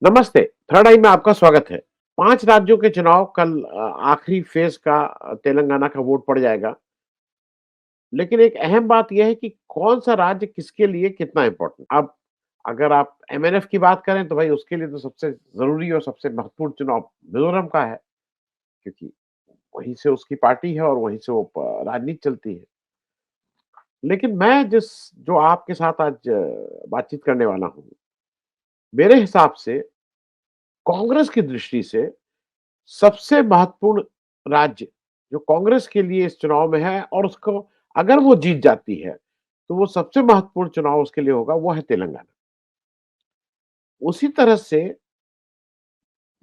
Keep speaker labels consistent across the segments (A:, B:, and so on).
A: नमस्ते, थर्ड आई में आपका स्वागत है। 5 राज्यों के चुनाव कल आखिरी फेज़ का तेलंगाना का वोट पड़ जाएगा। लेकिन एक अहम बात ये है कि कौन-सा राज्य किसके लिए कितना इम्पोर्टेंट। अब अगर आप एमएनएफ की बात करें तो भाई उसके लिए तो सबसे ज़रूरी और सबसे महत्वपूर्ण चुनाव मिज़ोरम का है, क्योंकि वहीं से उसकी पार्टी है और वहीं से वो राजनीति चलती है। लेकिन मैं जो आपके साथ आज बातचीत करने वाला हूँ, मेरे हिसाब से कांग्रेस की दृष्टि से सबसे महत्वपूर्ण राज्य जो कांग्रेस के लिए इस चुनाव में है और उसको अगर वो जीत जाती है, तो वो सबसे महत्वपूर्ण चुनाव उसके लिए होगा, वो है तेलंगाना। उसी तरह से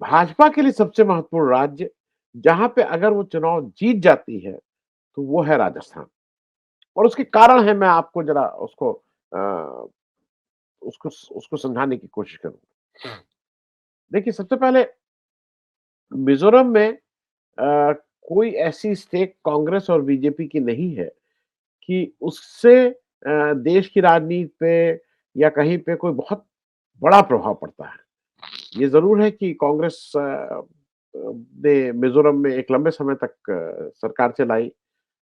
A: भाजपा के लिए सबसे महत्वपूर्ण राज्य, जहाँ पे अगर वो चुनाव जीत जाती है, तो वो है राजस्थान और उसके कारण है मैं आपको ज़रा अ, उसको समझाने की कोशिश करूँगा। देखिए, सबसे पहले मिज़ोरम में कोई ऐसी स्टेक कांग्रेस और बीजेपी की नहीं है कि उससे देश की राजनीति पे या कहीं पे कोई बहुत बड़ा प्रभाव पड़ता है। ये ज़रूर है कि कांग्रेस ने मिज़ोरम में एक लंबे समय तक सरकार चलाई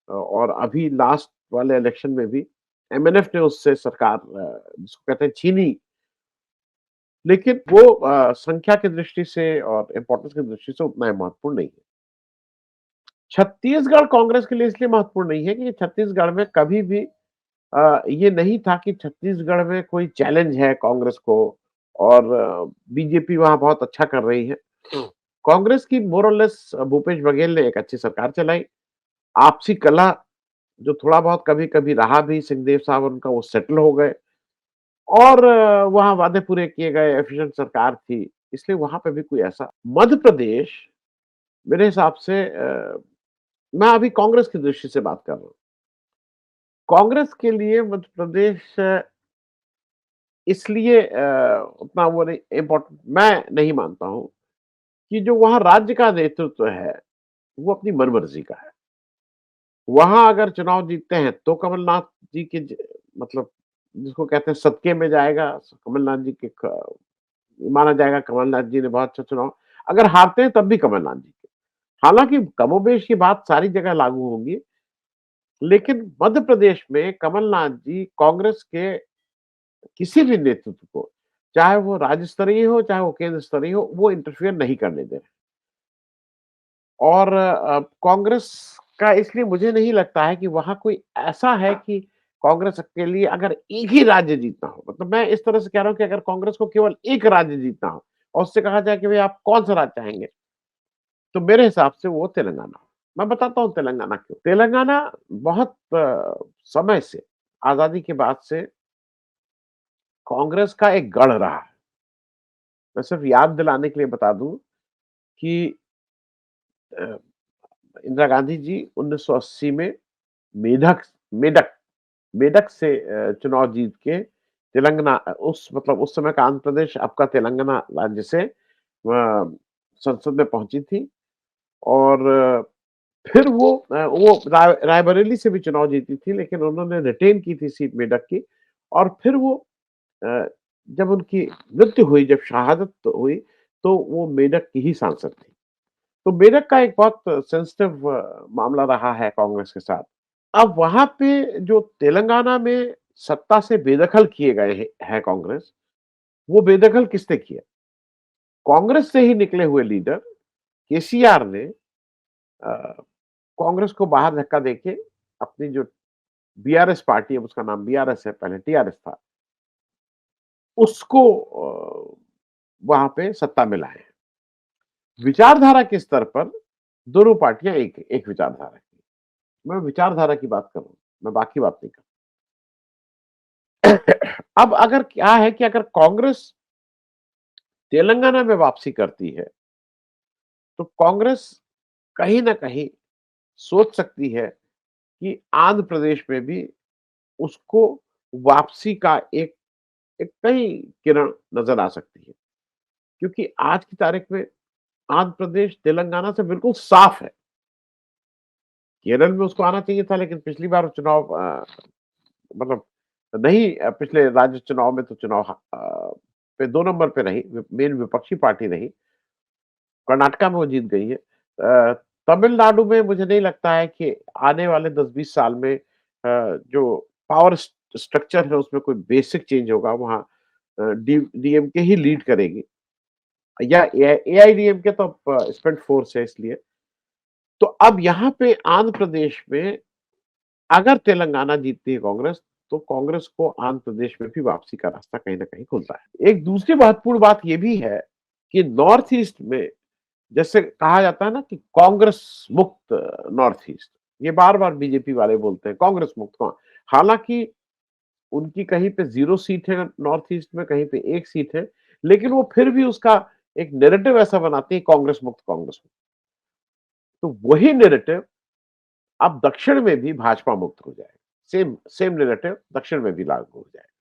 A: और अभी लास्ट वाले इलेक्शन में भी एमएनएफ ने उससे सरकार जिसको कहते हैं छीनी। लेकिन वो संख्या की दृष्टि से और इम्पोर्टेंस की दृष्टि से उतना महत्वपूर्ण नहीं है। छत्तीसगढ़ कांग्रेस के लिए इसलिए महत्वपूर्ण नहीं है कि छत्तीसगढ़ में कभी भी ये नहीं था कि छत्तीसगढ़ में कोई चैलेंज है कांग्रेस को और बीजेपी वहाँ बहुत अच्छा कर रही है। कांग्रेस की मोर और लेस भूपेश बघेल ने एक अच्छी सरकार चलाई। आपसी कलह जो थोड़ा बहुत कभी-कभी रहा भी, सिंहदेव साहब और उनका वो सेटल हो गए और वहाँ वादे पूरे किए गए, एफिशिएंट सरकार थी, इसलिए वहाँ पे भी कोई ऐसा मध्य प्रदेश मेरे हिसाब से मैं अभी कांग्रेस की दृष्टि से बात कर रहा हूँ। कांग्रेस के लिए मध्य प्रदेश इसलिए उतना वो नहीं इम्पोर्टेंट मैं नहीं मानता हूँ कि जो वहाँ राज्य का नेतृत्व है, वो अपनी मनमर्जी का है। वहाँ अगर चुनाव जीतते हैं तो कमलनाथ जी के मतलब जिसको कहते हैं सदके में जाएगा, कमलनाथ जी के माना जाएगा कमलनाथ जी ने बहुत अच्छा चुनाव अगर हारते हैं तब भी कमलनाथ जी के। हालाँकि कमोबेश ये बात सारी जगह लागू होगी, लेकिन मध्य प्रदेश में कमलनाथ जी कांग्रेस के किसी भी नेतृत्व को, चाहे वो राज्य स्तरीय हो, चाहे वो केंद्र स्तरीय हो, वो इंटरफेयर नहीं करने दे रहे। और कांग्रेस का इसलिए मुझे नहीं लगता है कि वहाँ कोई ऐसा है कि कांग्रेस के लिए अगर एक ही राज्य जीतना हो, मतलब मैं इस तरह से कह रहा हूँ कि अगर कांग्रेस को केवल एक राज्य जीतना हो और उससे कहा जाए कि भई आप कौन-सा राज्य चाहेंगे? तो मेरे हिसाब से वो तेलंगाना। मैं बताता हूँ तेलंगाना क्यों? तेलंगाना बहुत समय से आज़ादी के बाद से कांग्रेस का एक गढ़ रहा है। मैं सिर्फ याद दिलाने के लिए बता दूँ कि अ, इंदिरा गांधी जी 1980 में मेढक मेडक मेडक से चुनाव जीत के तेलंगाना उस मतलब उस समय का आंध्र प्रदेश अब का तेलंगाना राज्य से संसद में पहुंची थी और फिर वो रायबरेली से भी चुनाव जीती थी लेकिन उन्होंने रिटेन की थी सीट मेडक की और फिर वो अ, जब उनकी मृत्यु हुई, जब शहादत हुई, तो वो मेडक की ही सांसद थी। तो मेरठ का एक बहुत सेंसिटिव मामला रहा है कांग्रेस के साथ। अब वहाँ पे जो तेलंगाना में सत्ता से बेदखल किए गए हैं कांग्रेस, वो बेदखल किसने किया? कांग्रेस से ही निकले हुए लीडर केसीआर ने कांग्रेस को बाहर धक्का देके अपनी जो बीआरएस पार्टी है, उसका नाम बीआरएस है, पहले टीआरएस था, उसको वहाँ पे सत्ता में लाए। विचारधारा के स्तर पर दोनों पार्टियाँ एक एक विचारधारा की। मैं विचारधारा की बात कर रहा हूँ, मैं बाकी बात नहीं कर अब अगर क्या है कि अगर कांग्रेस तेलंगाना में वापसी करती है, तो कांग्रेस कहीं न कहीं सोच सकती है कि आंध्र प्रदेश में भी उसको वापसी का एक एक नई किरण नज़र आ सकती है। क्योंकि आज की तारीख में आंध्र प्रदेश तेलंगाना से बिल्कुल साफ है। केरल में उसको आना चाहिए था लेकिन पिछली बार चुनाव मतलब नहीं पिछले राज्य चुनाव में तो पे 2 नंबर पे रही, मेन विपक्षी पार्टी रही। कर्नाटका में वो जीत गई है। तमिलनाडु में मुझे नहीं लगता है कि आने वाले 10-20 साल में जो पावर स्ट्रक्चर है उसमें कोई बेसिक चेंज होगा। वहाँ डीएमके ही लीड करेगी या एआईडीएमके तो स्पेंट फोर्स है इसलिए। तो अब यहाँ पे आंध्र प्रदेश में अगर तेलंगाना जीतती है कांग्रेस, तो कांग्रेस को आंध्र प्रदेश में भी वापसी का रास्ता कहीं न कहीं खुलता है। एक दूसरी महत्वपूर्ण बात ये भी है कि नॉर्थ ईस्ट में जैसे कहा जाता है ना कि कांग्रेस मुक्त नॉर्थ ईस्ट, ये बार-बार बीजेपी वाले बोलते हैं कांग्रेस मुक्त हालाँकि उनकी कहीं पे 0 सीट है नॉर्थ ईस्ट में, कहीं पे 1 सीट है, लेकिन वो फिर भी उसका एक नैरेटिव ऐसा बनाते हैं कांग्रेस मुक्त, कांग्रेस मुक्त। तो वही नैरेटिव अब दक्षिण में भी भाजपा मुक्त हो जाएगा। सेम सेम नैरेटिव दक्षिण में भी लागू हो जाएगा।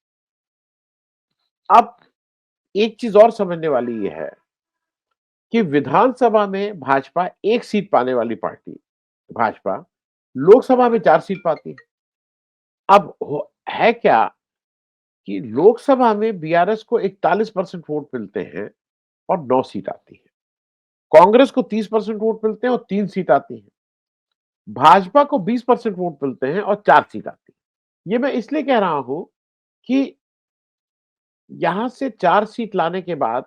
A: अब एक चीज़ और समझने वाली ये है कि विधानसभा में भाजपा 1 सीट पाने वाली पार्टी भाजपा, लोकसभा में 4 सीट पाती है। अब हो है क्या कि लोकसभा में बीआरएस को 41% वोट मिलते हैं और 9 सीट आती है। कांग्रेस को 30% वोट मिलते हैं और 3 सीट आती हैं। भाजपा को 20% वोट मिलते हैं और 4 सीट आती है। ये मैं इसलिए कह रहा हूं कि यहां से 4 सीट लाने के बाद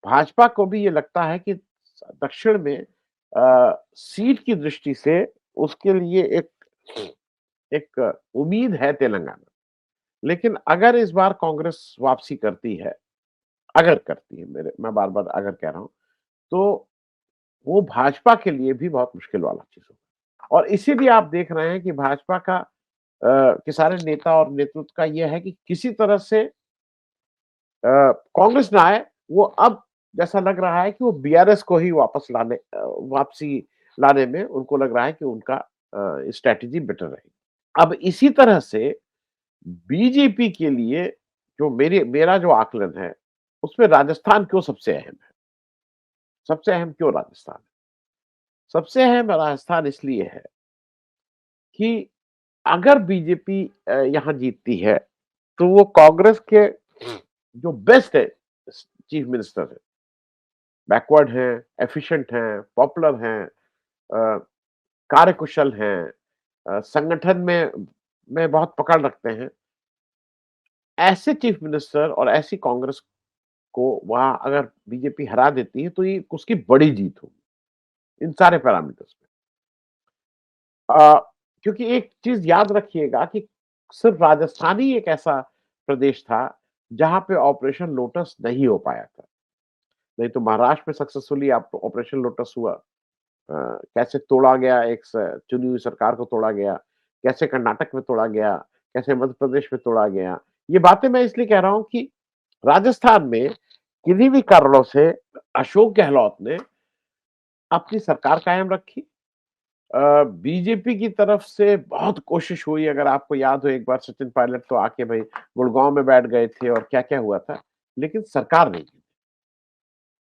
A: भाजपा को भी ये लगता है कि दक्षिण में सीट की दृष्टि से उसके लिए एक एक उम्मीद है तेलंगाना। लेकिन अगर इस बार कांग्रेस वापसी करती है, अगर करती है, मेरे मैं बार-बार अगर कह रहा हूं, तो वो भाजपा के लिए भी बहुत मुश्किल वाला चीज़ होगा। और इसीलिए आप देख रहे हैं कि भाजपा का के सारे नेता और नेतृत्व का ये है कि किसी तरह से कांग्रेस ना आए, वो अब जैसा लग रहा है कि वो बीआरएस को ही वापस वापसी लाने में उनको लग रहा है कि उनका स्ट्रैटेजी बेटर रहेगी। अब इसी तरह से बीजेपी के लिए जो मेरा जो आकलन है, उसमें राजस्थान क्यों सबसे अहम है? सबसे अहम क्यों राजस्थान है? सबसे अहम राजस्थान इसलिए है कि अगर बीजेपी यहाँ जीतती है, तो वो कांग्रेस के जो बेस्ट है चीफ मिनिस्टर है, बैकवर्ड हैं, एफिशिएंट हैं, पॉपुलर हैं, अ, कार्यकुशल हैं, संगठन में बहुत पकड़ रखते हैं। ऐसे चीफ मिनिस्टर और ऐसी कांग्रेस को वहाँ अगर बीजेपी हरा देती है, तो ये उसकी बड़ी जीत होगी, इन सारे पैरामीटर्स में। अ, क्योंकि एक चीज़ याद रखिएगा कि सिर्फ राजस्थान ही एक ऐसा प्रदेश था, जहाँ पे ऑपरेशन लोटस नहीं हो पाया था। नहीं तो महाराष्ट्र में सक्सेसफुली आप ऑपरेशन लोटस हुआ। कैसे तोड़ा गया एक चुनी हुई सरकार को तोड़ा गया, कैसे कर्नाटक में तोड़ा गया, कैसे मध्य प्रदेश में तोड़ा गया। ये बातें मैं इसलिए कह रहा हूँ कि राजस्थान में किन्हीं भी कारणों से अशोक गहलोत ने अपनी सरकार कायम रखी। बीजेपी की तरफ से बहुत कोशिश हुई, अगर आपको याद हो एक बार सचिन पायलट तो आके भई गुड़गाँव में बैठ गए थे और क्या-क्या हुआ था, लेकिन सरकार नहीं थी।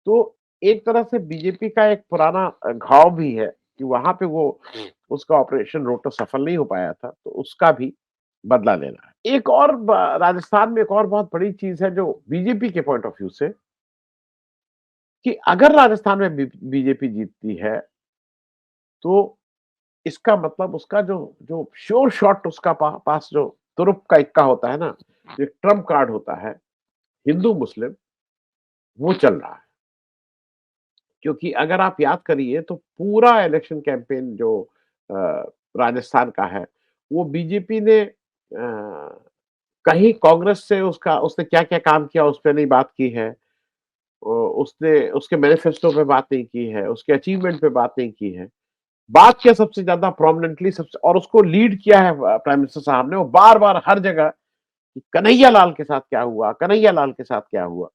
A: तो एक तरह से बीजेपी का एक पुराना घाव भी है कि वहाँ पे वो उसका ऑपरेशन रोटो सफल नहीं हो पाया था, तो उसका भी बदला लेना है। एक और ब राजस्थान में एक और बहुत बड़ी चीज़ है जो बीजेपी के पॉइंट ऑफ व्यू से कि अगर राजस्थान में बीजेपी जीतती है, तो इसका मतलब उसका जो जो श्योर शॉट उसका पास जो तुरुप का इक्का होता है ना, एक ट्रम्प कार्ड होता है, हिंदू-मुस्लिम, वो चल रहा है। क्योंकि अगर आप याद करिए तो पूरा इलेक्शन कैंपेन जो अ, राजस्थान का है, वो बीजेपी ने कहीं कांग्रेस से उसका उसने क्या-क्या काम किया उस पे नहीं बात की है। उसने उसके मैनिफेस्टो पे बात नहीं की है, उसके अचीवमेंट पे बात नहीं की है। बात किया सबसे ज़्यादा प्रोमिनेंटली सबसे और उसको लीड किया है प्राइम मिनिस्टर साहब ने, वो बार-बार हर जगह कि कन्हैया लाल के साथ क्या हुआ, कन्हैया लाल के साथ क्या हुआ।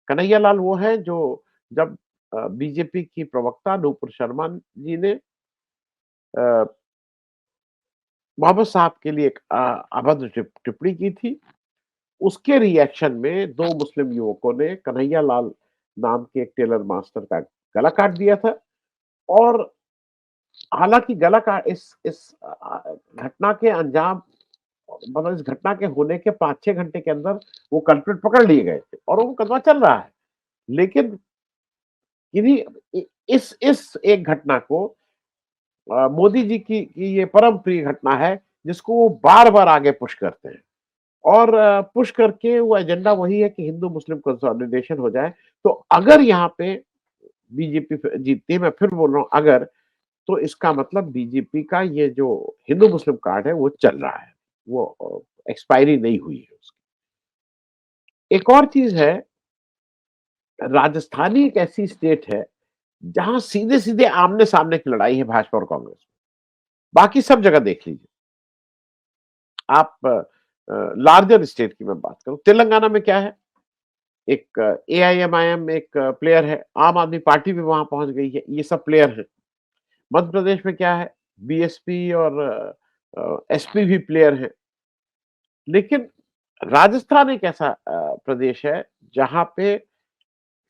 A: कन्हैया लाल वो है जो जब बीजेपी की प्रवक्ता नूपुर शर्मा जी ने अ, मोहम्मद साहब के लिए एक अभद्र टिप्पणी की थी, उसके रिएक्शन में 2 मुस्लिम युवकों ने कन्हैया लाल नाम के एक टेलर मास्टर का गला काट दिया था और हालाँकि गला का इस घटना के अंजाम मतलब इस घटना के होने के 5-6 घंटे के अंदर वो कल्प्रिट पकड़ लिए गए थे और वो मुकदमा चल रहा है। लेकिन किन्हीं इस एक घटना को मोदी जी की ये परम प्रिय घटना है, जिसको वो बार-बार आगे पुश करते हैं और पुश करके वो एजेंडा वही है कि हिंदू-मुस्लिम कंसोलिडेशन हो जाए। तो अगर यहाँ पे बीजेपी जीतती है, मैं फिर बोल रहा हूँ अगर, तो इसका मतलब बीजेपी का ये जो हिंदू-मुस्लिम कार्ड है, वो चल रहा है। वो एक्सपायरी नहीं हुई है उसकी। एक और चीज़ है, राजस्थान ही एक ऐसी स्टेट है, जहाँ सीधे-सीधे आमने-सामने की लड़ाई है भाजपा और कांग्रेस में। बाकी सब जगह देख लीजिए। आप लार्जर स्टेट की मैं बात करूँ, तेलंगाना में क्या है? एक एआईएमआईएम एक प्लेयर है, आम आदमी पार्टी भी वहाँ पहुँच गई है, ये सब प्लेयर हैं। मध्य प्रदेश में क्या है? बीएसपी और एसपी भी प्लेयर हैं। लेकिन राजस्थान एक ऐसा प्रदेश है, जहाँ पे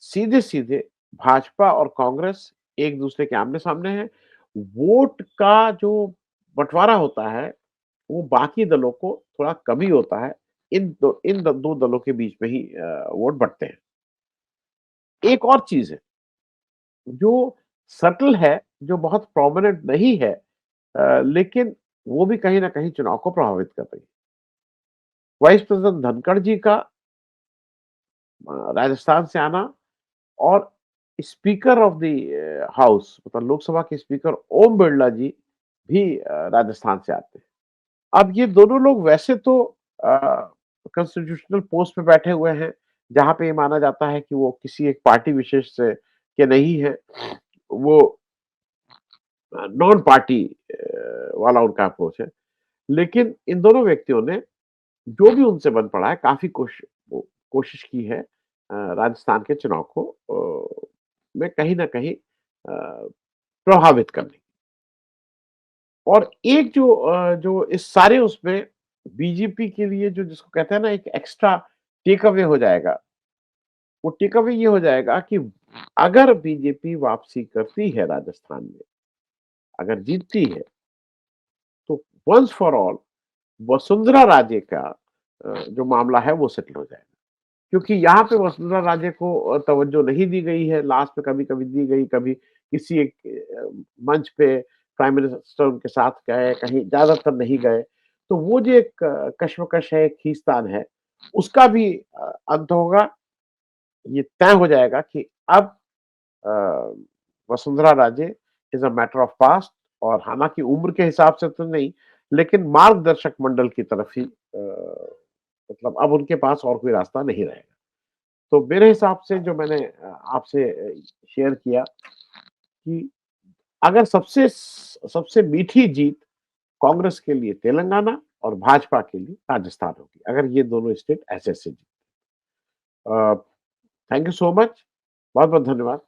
A: सीधे-सीधे भाजपा और कांग्रेस एक-दूसरे के आमने-सामने हैं। वोट का जो बँटवारा होता है, वो बाकी दलों को थोड़ा कम ही होता है। इन 2 दलों के बीच में ही वोट बँटते हैं। एक और चीज़ है, जो सटल है, जो बहुत प्रोमिनेंट नहीं है, लेकिन वो भी कहीं न कहीं चुनाव को प्रभावित कर रही है। वाइस प्रेज़िडेंट धनखड़ जी का राजस्थान से आना और स्पीकर ऑफ द हाउस मतलब लोकसभा के स्पीकर ओम बिड़ला जी भी राजस्थान से आते हैं। अब ये दोनों लोग वैसे तो कॉन्स्टिट्यूशनल पोस्ट पे बैठे हुए हैं, जहाँ पे ये माना जाता है कि वो किसी एक पार्टी विशेष से के नहीं हैं। वो नॉन पार्टी वाला उनका अप्रोच है। लेकिन इन दोनों व्यक्तियों ने जो भी उनसे बन पड़ा है, काफ़ी कोशिश की है राजस्थान के चुनाव को में कहीं न कहीं प्रभावित करने की। और एक जो इस सारे उसमें बीजेपी के लिए जो जिसको कहते हैं ना एक एक्स्ट्रा टेक अवे हो जाएगा, वो टेक अवे ये हो जाएगा कि अगर बीजेपी वापसी करती है राजस्थान में, अगर जीतती है, तो ones for all Vasundhara Raje का जो मामला है वो सेटल हो जाएगा। क्योंकि यहाँ पे वसुंधरा राजे को तवज्जो नहीं दी गई है, लास्ट में कभी-कभी दी गई, कभी किसी एक मंच पे प्राइम मिनिस्टर उनके साथ गए, कहीं ज़्यादातर नहीं गए। तो वो जो एक कश्मकश है, खींचतान है, उसका भी अंत होगा। ये तय हो जाएगा कि अब अ, Vasundhara Raje is a matter of past और हालाँकि उम्र के हिसाब से तो नहीं, लेकिन मार्गदर्शक मंडल की तरफ ही मतलब अब उनके पास और कोई रास्ता नहीं रहेगा। तो मेरे हिसाब से जो मैंने आपसे शेयर किया कि अगर सबसे मीठी जीत कांग्रेस के लिए तेलंगाना और भाजपा के लिए राजस्थान होगी, अगर ये दोनों स्टेट ऐसे-ऐसे जीत। Thank you so much. बहुत-बहुत धन्यवाद।